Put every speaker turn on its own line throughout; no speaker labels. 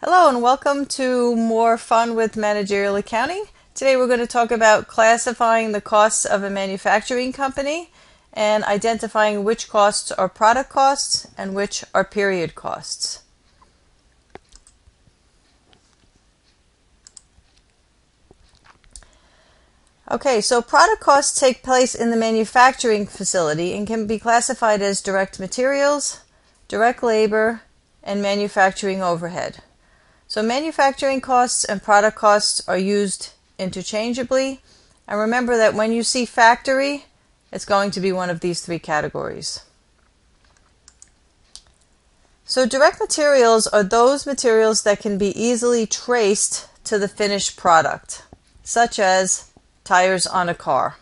Hello and welcome to more fun with managerial accounting. Today we're going to talk about classifying the costs of a manufacturing company and identifying which costs are product costs and which are period costs. Okay, so product costs take place in the manufacturing facility and can be classified as direct materials, direct labor, and manufacturing overhead. So manufacturing costs and product costs are used interchangeably. And remember that when you see factory, it's going to be one of these three categories. So direct materials are those materials that can be easily traced to the finished product, such as tires on a car.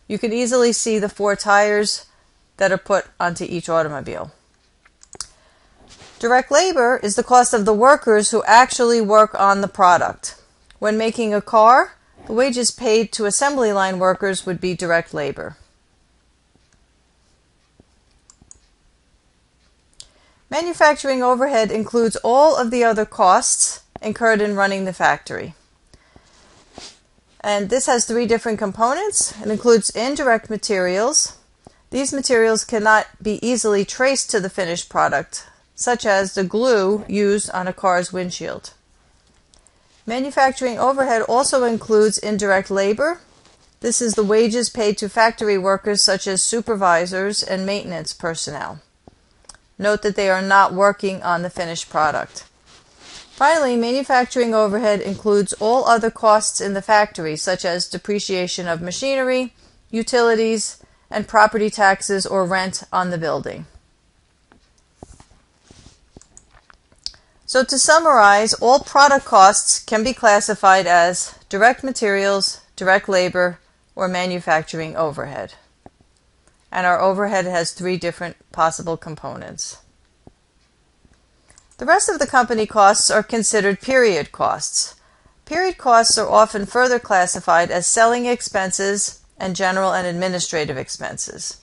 You can easily see the 4 tires that are put onto each automobile. Direct labor is the cost of the workers who actually work on the product. When making a car, the wages paid to assembly line workers would be direct labor. Manufacturing overhead includes all of the other costs incurred in running the factory. And this has 3 different components. It includes indirect materials. These materials cannot be easily traced to the finished product, such as the glue used on a car's windshield. Manufacturing overhead also includes indirect labor. This is the wages paid to factory workers such as supervisors and maintenance personnel. Note that they are not working on the finished product. Finally, manufacturing overhead includes all other costs in the factory, such as depreciation of machinery, utilities, and property taxes or rent on the building. So to summarize, all product costs can be classified as direct materials, direct labor, or manufacturing overhead. And our overhead has 3 different possible components. The rest of the company costs are considered period costs. Period costs are often further classified as selling expenses and general and administrative expenses.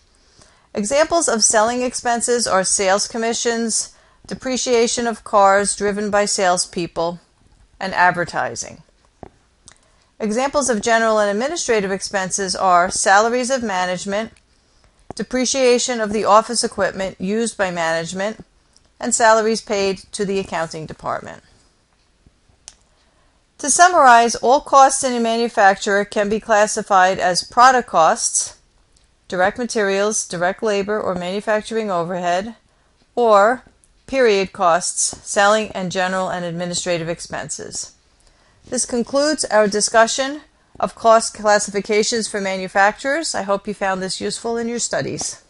Examples of selling expenses are sales commissions, depreciation of cars driven by salespeople, and advertising. Examples of general and administrative expenses are salaries of management, depreciation of the office equipment used by management, and salaries paid to the accounting department. To summarize, all costs in a manufacturer can be classified as product costs, direct materials, direct labor, or manufacturing overhead, or period costs, selling and general and administrative expenses. This concludes our discussion of cost classifications for manufacturers. I hope you found this useful in your studies.